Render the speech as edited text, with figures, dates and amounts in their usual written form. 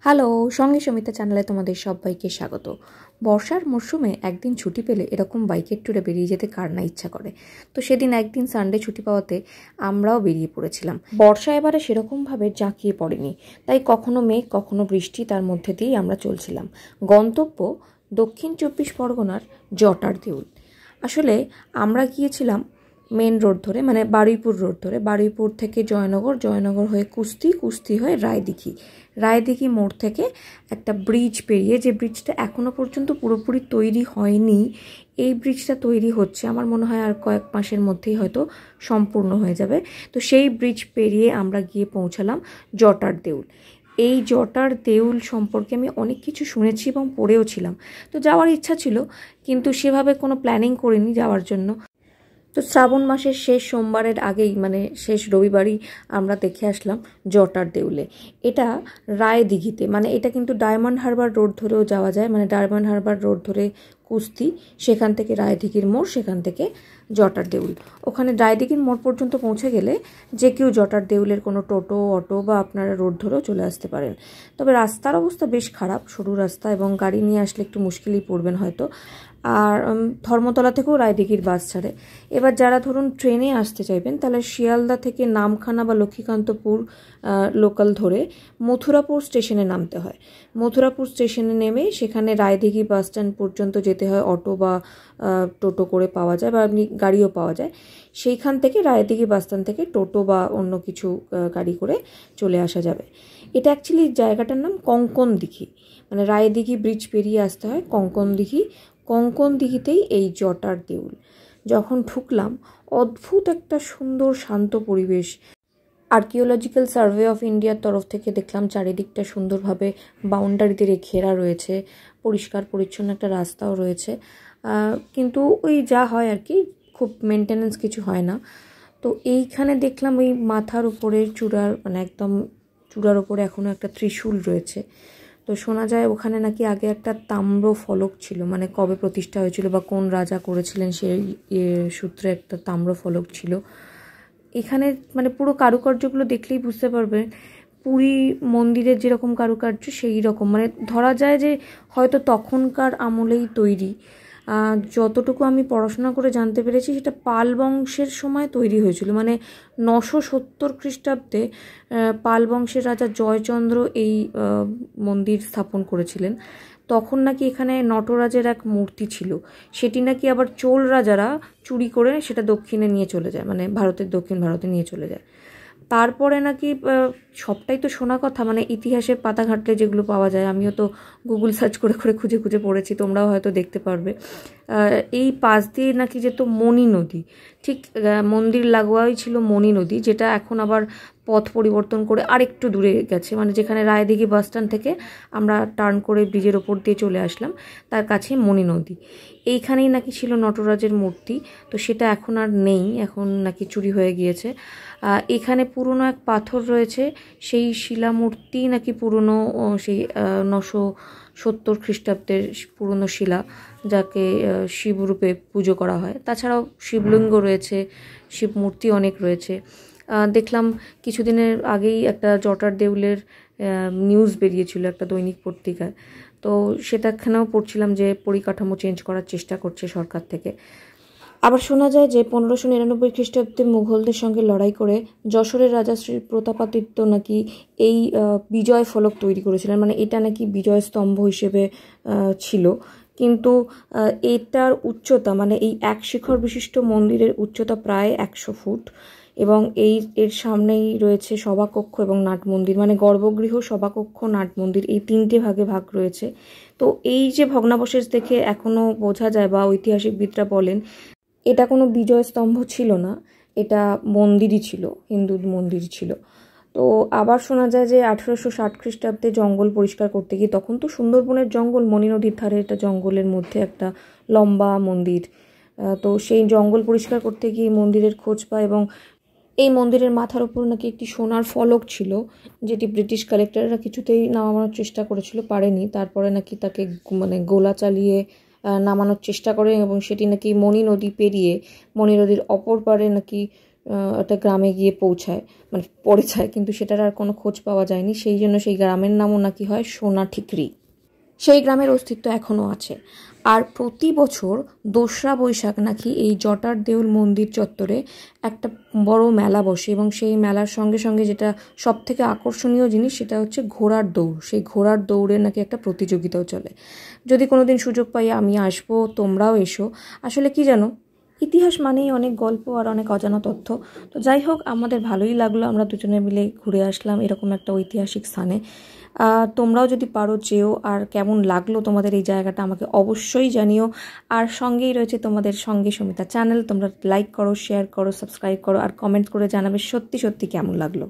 Hello, সঙ্গে সমিতা চ্যানেলে তোমাদের সবাইকে স্বাগত। বর্ষার মরশুমে একদিন ছুটি পেলে এরকম বাইকের ট্যুরে বেরিয়ে যেতে কার না ইচ্ছা করে। তো সেদিন একদিন সানডে ছুটি পাওয়াতে আমরাও বেরিয়ে পড়েছিলাম। বর্ষা এবারে সেরকমভাবে জাঁকিয়ে পড়েনি, তাই কখনো মেঘ কখনো বৃষ্টি, তার মধ্যে দিয়েই আমরা চলছিলাম। গন্তব্য দক্ষিণ 24 পরগনার জটার দেউল। আসলে আমরা গিয়েছিলাম মেন রোড ধরে, মানে বারুইপুর রোড ধরে। বারুইপুর থেকে জয়নগর হয়ে কুস্তি হয়ে রায়দিঘি মোড় থেকে একটা ব্রিজ পেরিয়ে, যে ব্রিজটা এখনও পর্যন্ত পুরোপুরি তৈরি হয়নি, এই ব্রিজটা তৈরি হচ্ছে। আমার মনে হয় আর কয়েক মাসের মধ্যেই হয়তো সম্পূর্ণ হয়ে যাবে। তো সেই ব্রিজ পেরিয়ে আমরা গিয়ে পৌঁছালাম জটার দেউল। এই জটার দেউল সম্পর্কে আমি অনেক কিছু শুনেছি এবং পড়েও ছিলাম। তো যাওয়ার ইচ্ছা ছিল, কিন্তু সেভাবে কোনো প্ল্যানিং করিনি যাওয়ার জন্য। তো শ্রাবণ মাসের শেষ সোমবারের আগেই, মানে শেষ রবিবারই আমরা দেখে আসলাম জটার দেউলে। এটা রায়দিঘিতে, মানে এটা কিন্তু ডায়মন্ড হারবার রোড ধরেও যাওয়া যায়, মানে ডায়মন্ড হারবার রোড ধরে কুস্তি, সেখান থেকে রায়দিঘির মোড়, সেখান থেকে জটার দেউল। ওখানে রায়দিঘির মোড় পর্যন্ত পৌঁছে গেলে যে কেউ জটার দেউলের কোনো টোটো, অটো বা আপনারা রোড ধরেও চলে আসতে পারেন। তবে রাস্তার অবস্থা বেশ খারাপ, সরু রাস্তা, এবং গাড়ি নিয়ে আসলে একটু মুশকিলই পড়বেন হয়তো। আর ধর্মতলা থেকেও রায়দিঘির বাস ছাড়ে। এবার যারা ধরুন ট্রেনে আসতে চাইবেন, তাহলে শিয়ালদা থেকে নামখানা বা লক্ষ্মীকান্তপুর লোকাল ধরে মথুরাপুর স্টেশনে নামতে হয়। মথুরাপুর স্টেশনে নেমে সেখানে রায়দিঘি বাস স্ট্যান্ড পর্যন্ত যেতে হয়। অটো বা টোটো করে পাওয়া যায়, বা আপনি গাড়িও পাওয়া যায়। সেইখান থেকে রায়দিঘি বাস স্ট্যান্ড থেকে টোটো বা অন্য কিছু গাড়ি করে চলে আসা যাবে। এটা অ্যাকচুয়ালি জায়গাটার নাম কঙ্কনদিঘি, মানে রায়দিঘি ব্রিজ পেরিয়ে আসতে হয় কঙ্কনদিঘি। কঙ্কনদিঘিতেই এই জটার দেউল। যখন ঢুকলাম, অদ্ভুত একটা সুন্দর শান্ত পরিবেশ। আর্কিওলজিক্যাল সার্ভে অফ ইন্ডিয়ার তরফ থেকে দেখলাম চারিদিকটা সুন্দরভাবে বাউন্ডারি দিয়ে ঘেরা রয়েছে, পরিষ্কার পরিচ্ছন্ন একটা রাস্তাও রয়েছে। কিন্তু ওই যা হয় আর কি, খুব মেনটেনেন্স কিছু হয় না। তো এইখানে দেখলাম ওই মাথার উপরে চূড়ার, মানে একদম চূড়ার উপরে এখনও একটা ত্রিশূল রয়েছে। তো শোনা যায় ওখানে নাকি আগে একটা তাম্র ফলক ছিল, মানে কবে প্রতিষ্ঠা হয়েছিল বা কোন রাজা করেছিলেন সেই সূত্রে একটা তাম্র ফলক ছিল এখানে। মানে পুরো কারুকার্যগুলো দেখলেই বুঝতে পারবে পুরী মন্দিরের যেরকম কারুকার্য সেই রকম, মানে ধরা যায় যে হয়তো তখনকার আমলেই তৈরি। যতটুকু আমি পড়াশোনা করে জানতে পেরেছি, সেটা পাল বংশের সময় তৈরি হয়েছিল, মানে 970 খ্রিস্টাব্দে পাল বংশের রাজা জয়চন্দ্র এই মন্দির স্থাপন করেছিলেন। তখন নাকি এখানে নটরাজের এক মূর্তি ছিল, সেটি নাকি আবার চোল রাজারা চুরি করে সেটা দক্ষিণে নিয়ে চলে যায়, মানে ভারতের দক্ষিণ ভারতে নিয়ে চলে যায়। তারপরে নাকি সবটাই তো শোনা কথা, মানে ইতিহাসের পাতা ঘাঁটলে যেগুলো পাওয়া যায়, আমিও তো গুগল সার্চ করে করে খুঁজে খুঁজে পড়েছি, তোমরাও হয়তো দেখতে পারবে। এই পাশ দিয়ে নাকি যেত মণি নদী, ঠিক মন্দির লাগোয়াই ছিল মণি নদী, যেটা এখন আবার পথ পরিবর্তন করে আরেকটু দূরে গেছে, মানে যেখানে রায়দিঘি বাস স্ট্যান্ড থেকে আমরা টার্ন করে ব্রিজের ওপর দিয়ে চলে আসলাম, তার কাছে মণি নদী। এইখানেই নাকি ছিল নটরাজের মূর্তি, তো সেটা এখন আর নেই, এখন নাকি চুরি হয়ে গিয়েছে। এখানে পুরনো এক পাথর রয়েছে, সেই শিলামূর্তি নাকি পুরনো, সেই 970 খ্রিস্টাব্দের পুরনো শিলা, যাকে শিবরূপে পুজো করা হয়। তাছাড়াও শিবলিঙ্গ রয়েছে, শিব মূর্তি অনেক রয়েছে। দেখলাম কিছুদিনের আগেই একটা জটার দেউলের নিউজ বেরিয়েছিল একটা দৈনিক পত্রিকায়, তো সেটাখানেও পড়ছিলাম যে পরিকাঠামো চেঞ্জ করার চেষ্টা করছে সরকার থেকে। আবার শোনা যায় যে 1599 খ্রিস্টাব্দে মুঘলদের সঙ্গে লড়াই করে যশোরের রাজা শ্রী প্রতাপাদিত্য নাকি এই বিজয় ফলক তৈরি করেছিলেন, মানে এটা নাকি বিজয় স্তম্ভ হিসেবে ছিল। কিন্তু এটার উচ্চতা, মানে এই এক শিখর বিশিষ্ট মন্দিরের উচ্চতা প্রায় 100 ফুট, এবং এর সামনেই রয়েছে সভাকক্ষ এবং নাট মন্দির, মানে গর্ভগৃহ, সভাকক্ষ, নাট মন্দির, এই 3টে ভাগে ভাগ রয়েছে। তো এই যে ভগ্নাবশেষ দেখে এখনও বোঝা যায়, বা ঐতিহাসিকবিদরা বলেন, এটা কোনো বিজয় স্তম্ভ ছিল না, এটা মন্দিরই ছিল, হিন্দু মন্দির ছিল। তো আবার শোনা যায় যে 1860 খ্রিস্টাব্দে জঙ্গল পরিষ্কার করতে গিয়ে, তখন তো সুন্দরবনের জঙ্গল, মণি নদীর ধারে এটা জঙ্গলের মধ্যে একটা লম্বা মন্দির, তো সেই জঙ্গল পরিষ্কার করতে গিয়ে মন্দিরের খোঁজ পায়, এবং এই মন্দিরের মাথার উপর নাকি একটি সোনার ফলক ছিল, যেটি ব্রিটিশ কালেক্টররা কিছুতেই নামানোর চেষ্টা করেছিল, পারেনি। তারপরে নাকি তাকে মানে গোলা চালিয়ে নামানোর চেষ্টা করে, এবং সেটি নাকি মণি নদী পেরিয়ে মণি নদীর অপর পারে নাকি একটা গ্রামে গিয়ে পৌঁছায়, মানে পৌঁছায়, কিন্তু সেটার আর কোনো খোঁজ পাওয়া যায়নি। সেই জন্য সেই গ্রামের নামও নাকি হয় সোনাঠিকরি। সেই গ্রামের অস্তিত্ব এখনও আছে। আর প্রতি বছর 2রা বৈশাখ নাকি এই জটার দেউল মন্দির চত্বরে একটা বড় মেলা বসে, এবং সেই মেলার সঙ্গে সঙ্গে যেটা সব থেকে আকর্ষণীয় জিনিস সেটা হচ্ছে ঘোড়ার দৌড়। সেই ঘোড়ার দৌড়ের নাকি একটা প্রতিযোগিতাও চলে। যদি কোনো দিন সুযোগ পাই আমি আসবো, তোমরাও এসো। আসলে কি জানো, ইতিহাস মানেই অনেক গল্প আর অনেক অজানা তথ্য। তো যাই হোক, আমাদের ভালোই লাগলো, আমরা দুজনে মিলে ঘুরে আসলাম এরকম একটা ঐতিহাসিক স্থানে। তোমরাও যদি পারো যেও, আর কেমন লাগলো তোমাদের এই জায়গাটা আমাকে অবশ্যই জানিও। আর সঙ্গেই রয়েছে তোমাদের সঙ্গে সুমিতা চ্যানেল, তোমরা লাইক করো, শেয়ার করো, সাবস্ক্রাইব করো, আর কমেন্ট করে জানাবে সত্যি সত্যি কেমন লাগলো।